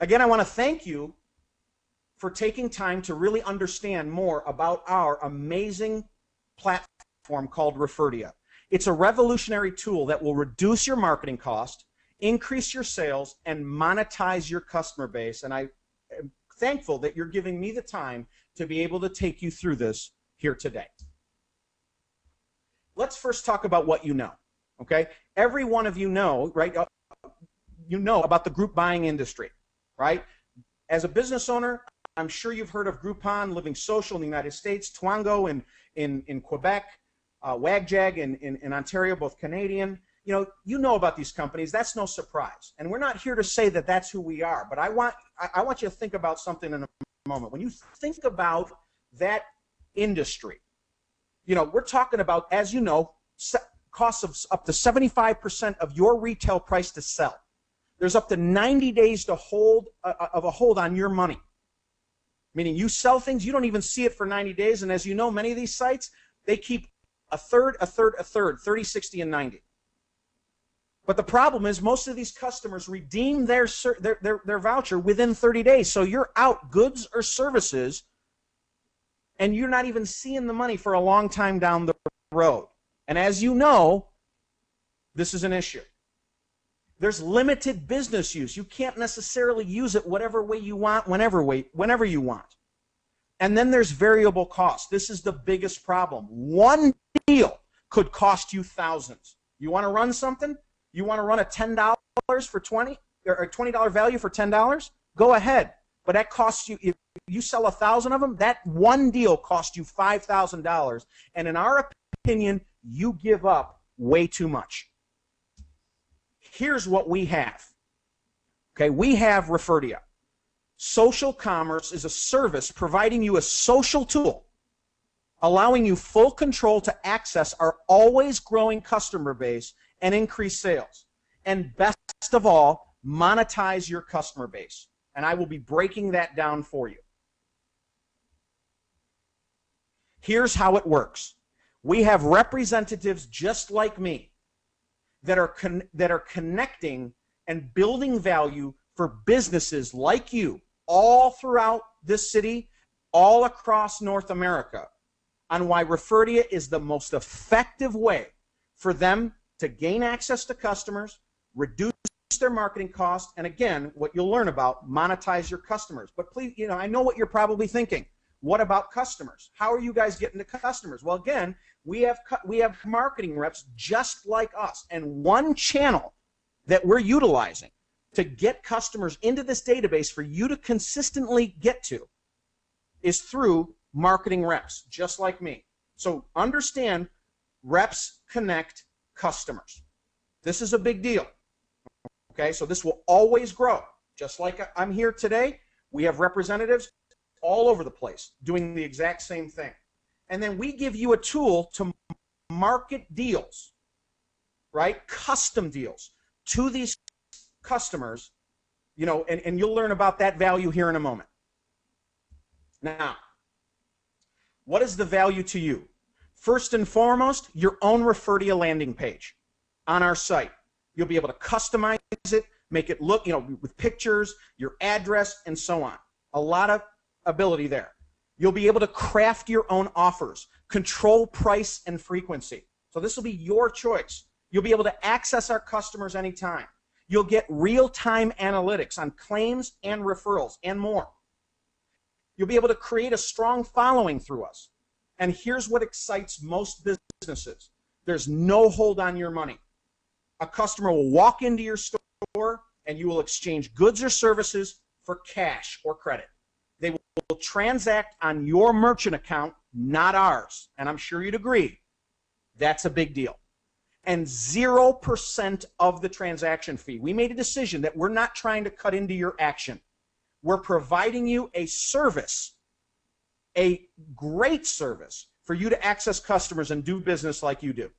Again, I want to thank you for taking time to really understand more about our amazing platform called Referdia. It's a revolutionary tool that will reduce your marketing cost, increase your sales, and monetize your customer base. And I am thankful that you're giving me the time to be able to take you through this here today. Let's first talk about what you know, okay? Every one of you know, right? You know about the group buying industry, right? As a business owner, I'm sure you've heard of Groupon, Living Social in the United States, Twango in Quebec, WagJag in Ontario, both Canadian. You know about these companies. That's no surprise. And we're not here to say that that's who we are, but I want you to think about something in a moment. When you think about that industry, we're talking about, as you know, costs of up to 75% of your retail price to sell. There's up to 90 days to hold on your money. Meaning you sell things, you don't even see it for 90 days, and as you know, many of these sites, they keep a third, 30, 60, and 90. But the problem is most of these customers redeem their voucher within 30 days. So you're out goods or services, and you're not even seeing the money for a long time down the road. And as you know, this is an issue. There's limited business use. You can't necessarily use it whatever way you want, whenever you want. And then there's variable costs. This is the biggest problem. One deal could cost you thousands. You want to run something? You want to run a $10 for 20 or a $20 value for $10? Go ahead. But that costs you, if you sell 1,000 of them, that one deal costs you $5,000. And in our opinion, you give up way too much. Here's what we have. Okay, we have Referdia. Social commerce is a service providing you a social tool, allowing you full control to access our always growing customer base and increase sales. And best of all, monetize your customer base. And I will be breaking that down for you. Here's how it works. We have representatives just like me that are connecting and building value for businesses like you all throughout this city, all across North America, on why Referdia is the most effective way for them to gain access to customers, reduce their marketing costs, and again, what you'll learn about, monetize your customers. But please, I know what you're probably thinking. What about customers? How are you guys getting to customers? Well, again, we have marketing reps just like us, and one channel that we're utilizing to get customers into this database for you to consistently get to is through marketing reps, just like me. So understand, reps connect customers. This is a big deal. Okay, so this will always grow. Just like I'm here today, we have representatives all over the place doing the exact same thing. And then we give you a tool to market deals, right? Custom deals to these customers, and you'll learn about that value here in a moment. Now, what is the value to you? First and foremost, your own Referdia landing page on our site. You'll be able to customize it, make it look, with pictures, your address, and so on. A lot of ability there. You'll be able to craft your own offers, control price and frequency. So this will be your choice. You'll be able to access our customers anytime. You'll get real-time analytics on claims and referrals and more. You'll be able to create a strong following through us. And here's what excites most businesses. There's no hold on your money. A customer will walk into your store and you will exchange goods or services for cash or credit. They will transact on your merchant account, not ours. And I'm sure you'd agree, that's a big deal. And 0% of the transaction fee. We made a decision that we're not trying to cut into your action. We're providing you a service, a great service, for you to access customers and do business like you do.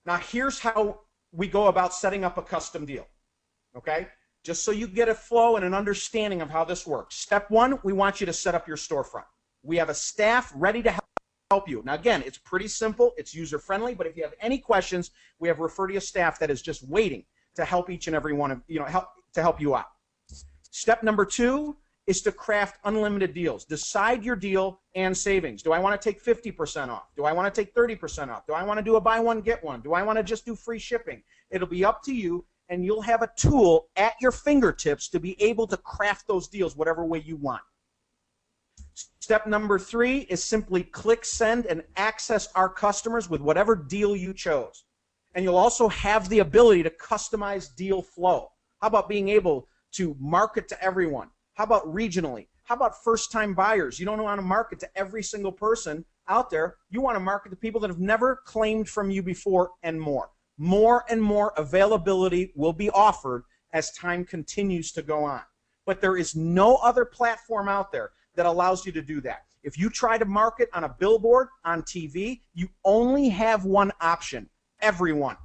Now, here's how we go about setting up a custom deal, okay? Just so you get a flow and an understanding of how this works. Step one, we want you to set up your storefront. We have a staff ready to help you. Now, again, it's pretty simple. It's user-friendly, but if you have any questions, we have Referdia staff that is just waiting to help each and every one of, help you out. Step number 2 is to craft unlimited deals. Decide your deal and savings. Do I want to take 50% off? Do I want to take 30% off? Do I want to do a buy one, get one? Do I want to just do free shipping? It'll be up to you, and you'll have a tool at your fingertips to be able to craft those deals whatever way you want. Step number 3 is simply click send and access our customers with whatever deal you chose. And you'll also have the ability to customize deal flow. How about being able to market to everyone? How about regionally? How about first-time buyers? You don't want to market to every single person out there. You want to market to people that have never claimed from you before and more. More and more availability will be offered as time continues to go on. But there is no other platform out there that allows you to do that. If you try to market on a billboard, on TV, you only have one option. Everyone.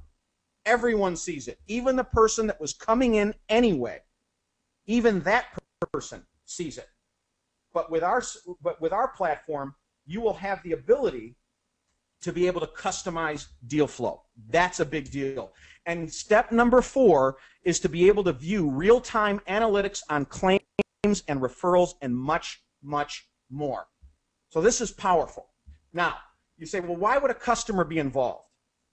Everyone sees it. Even the person that was coming in anyway. Even that person sees it. But with our platform, you will have the ability to be able to customize deal flow. That's a big deal. And step number 4 is to be able to view real-time analytics on claims and referrals and much, much more. So this is powerful. Now, you say, well, why would a customer be involved?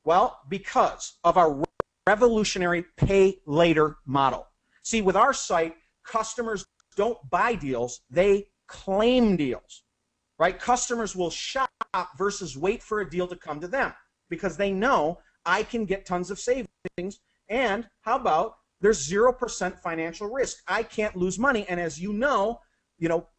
Well, because of our revolutionary pay later model. See, with our site, customers don't buy deals, they claim deals, right? Customers will shop versus wait for a deal to come to them because they know I can get tons of savings, and how about there's 0% financial risk. I can't lose money, and as you know,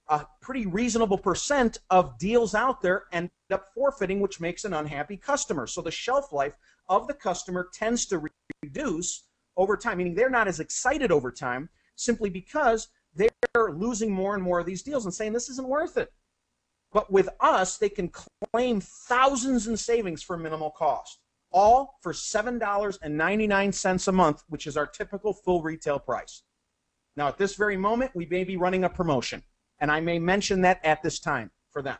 a pretty reasonable percent of deals out there end up forfeiting, which makes an unhappy customer. So the shelf life of the customer tends to reduce over time, meaning they're not as excited over time simply because they're losing more and more of these deals and saying this isn't worth it. But with us, they can claim thousands in savings for minimal cost, all for $7.99 a month, which is our typical full retail price. Now, at this very moment, we may be running a promotion, and I may mention that at this time for them.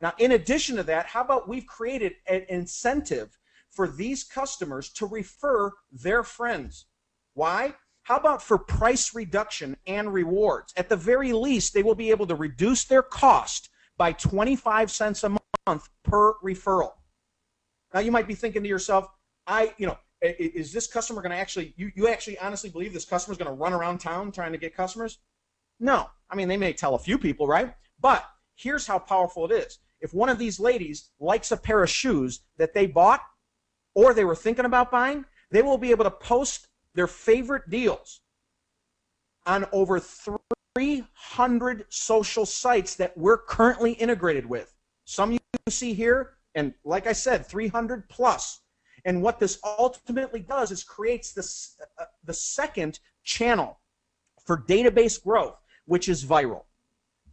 Now, in addition to that, how about we've created an incentive for these customers to refer their friends? Why? How about for price reduction and rewards? At the very least, they will be able to reduce their cost by 25 cents a month per referral. Now, you might be thinking to yourself, is this customer going to actually, you actually honestly believe this customer is going to run around town trying to get customers? No. I mean, they may tell a few people, right? But here's how powerful it is. If one of these ladies likes a pair of shoes that they bought or they were thinking about buying, they will be able to post their favorite deals on over 300 social sites that we're currently integrated with. Some you see here, and like I said, 300 plus. And what this ultimately does is creates this, the second channel for database growth, which is viral.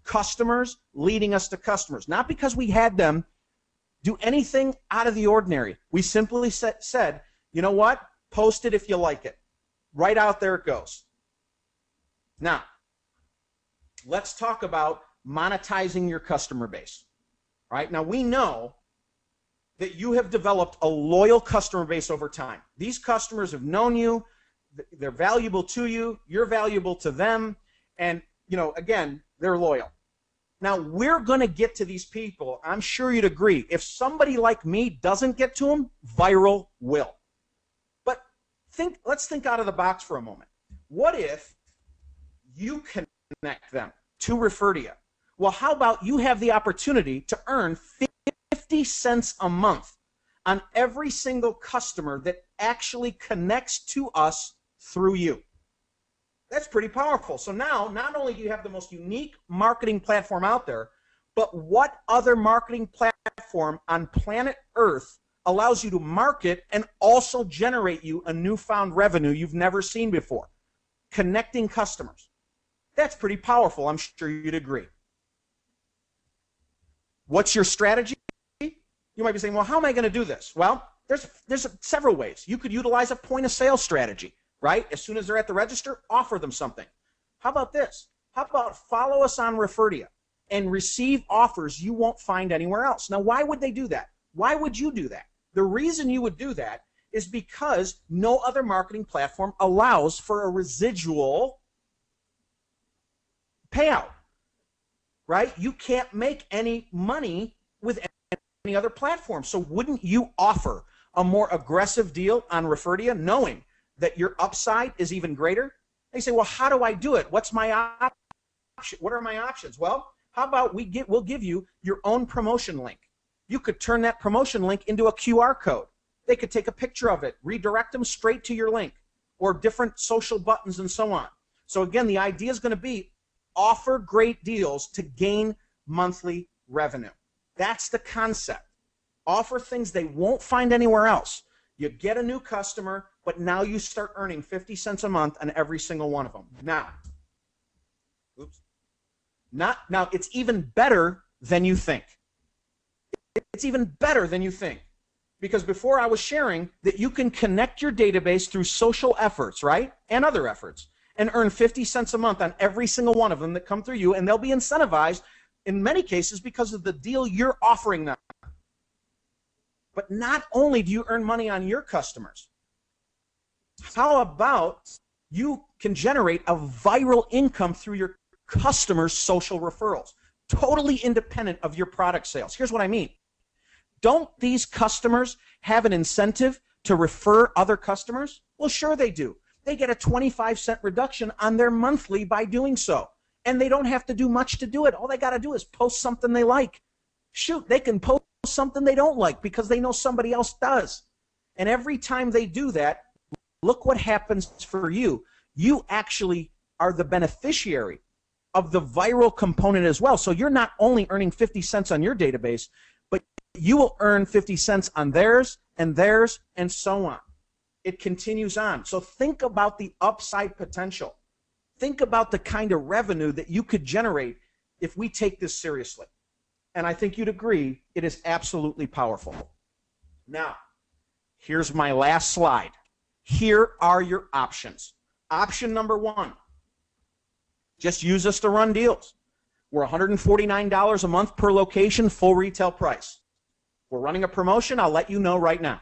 Customers leading us to customers. Not because we had them do anything out of the ordinary. We simply said, you know what? Post it if you like it. Right out there it goes. Now, let's talk about monetizing your customer base. Right? Now, we know that you have developed a loyal customer base over time. These customers have known you, they're valuable to you, you're valuable to them, and, again, they're loyal. Now, we're going to get to these people, I'm sure you'd agree. If somebody like me doesn't get to them, viral will. But let's think out of the box for a moment. What if you connect them to Referdia? Well, how about you have the opportunity to earn 50 cents a month on every single customer that actually connects to us through you? That's pretty powerful. So now, not only do you have the most unique marketing platform out there, but what other marketing platform on planet Earth allows you to market and also generate you a newfound revenue you've never seen before? Connecting customers. That's pretty powerful. I'm sure you'd agree. What's your strategy? You might be saying, well, how am I going to do this? Well, there's several ways. You could utilize a point of sale strategy, right? As soon as they're at the register, offer them something. How about this? How about follow us on Referdia and receive offers you won't find anywhere else? Now, why would they do that? Why would you do that? The reason you would do that is because no other marketing platform allows for a residual payout, right? You can't make any money with any other platform. So wouldn't you offer a more aggressive deal on Referdia, knowing that your upside is even greater? They say, well, how do I do it? What's my option? What are my options? Well, how about we'll give you your own promotion link. You could turn that promotion link into a QR code. They could take a picture of it, redirect them straight to your link, or different social buttons and so on. So again, the idea is going to be offer great deals to gain monthly revenue. That's the concept. Offer things they won't find anywhere else. You get a new customer, but now you start earning 50 cents a month on every single one of them. Now, it's even better than you think. It's even better than you think. Because before I was sharing that you can connect your database through social efforts, right? And other efforts, and earn 50 cents a month on every single one of them that come through you, and they'll be incentivized in many cases because of the deal you're offering them. But not only do you earn money on your customers, how about you can generate a viral income through your customers' social referrals, totally independent of your product sales? Here's what I mean. Don't these customers have an incentive to refer other customers? Well, sure they do. They get a 25-cent reduction on their monthly by doing so. And they don't have to do much to do it. All they got to do is post something they like. Shoot, they can post something they don't like because they know somebody else does. And every time they do that, look what happens for you. You actually are the beneficiary of the viral component as well. So you're not only earning 50 cents on your database, but you will earn 50 cents on theirs, and so on. It continues on. So think about the upside potential. Think about the kind of revenue that you could generate if we take this seriously. And I think you'd agree it is absolutely powerful. Now, here's my last slide. Here are your options. Option number one, just use us to run deals. We're $149 a month per location, full retail price. We're running a promotion. I'll let you know right now.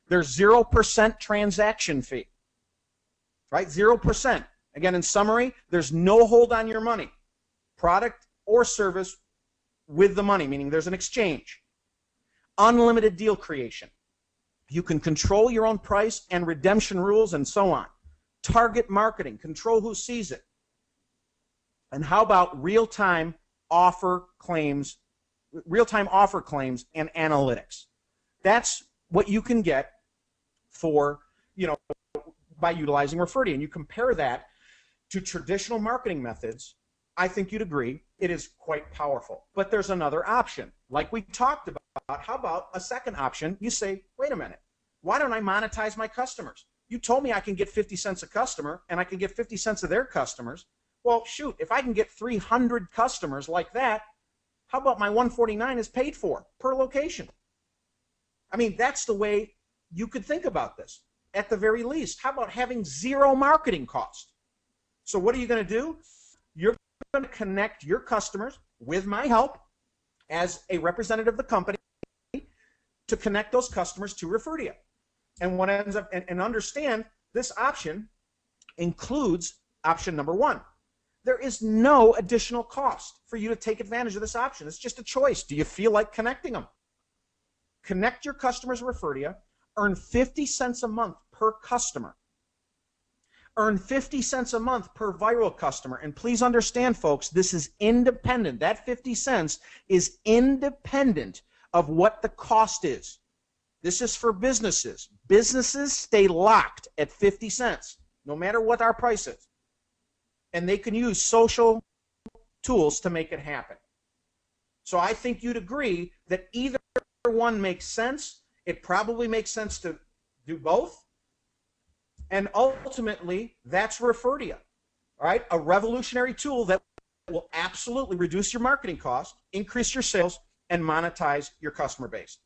There's 0% transaction fee, right? 0%. Again, in summary, there's no hold on your money, product or service with the money, meaning there's an exchange. Unlimited deal creation. You can control your own price and redemption rules and so on. Target marketing, control who sees it. And how about real-time offer claims and analytics? That's what you can get for, by utilizing Referdia. And you compare that to traditional marketing methods, I think you'd agree it is quite powerful. But there's another option. Like we talked about, how about a second option? You say, wait a minute, why don't I monetize my customers? You told me I can get 50 cents a customer, and I can get 50 cents of their customers. Well, shoot, if I can get 300 customers like that, how about my $149 is paid for per location? I mean, that's the way you could think about this. At the very least, how about having zero marketing cost? So what are you going to do? You're going to connect your customers with my help as a representative of the company to connect those customers to Referdia. And what ends up, and understand this option includes option number one. There is no additional cost for you to take advantage of this option. It's just a choice. Do you feel like connecting them? Connect your customers to Referdia, earn 50 cents a month per customer. Earn 50 cents a month per viral customer. And please understand, folks, this is independent. That 50 cents is independent of what the cost is. This is for businesses. Businesses stay locked at 50 cents, no matter what our price is. And they can use social tools to make it happen. So I think you'd agree that either one makes sense. It probably makes sense to do both. And ultimately, that's Referdia, all right? A revolutionary tool that will absolutely reduce your marketing cost, increase your sales, and monetize your customer base.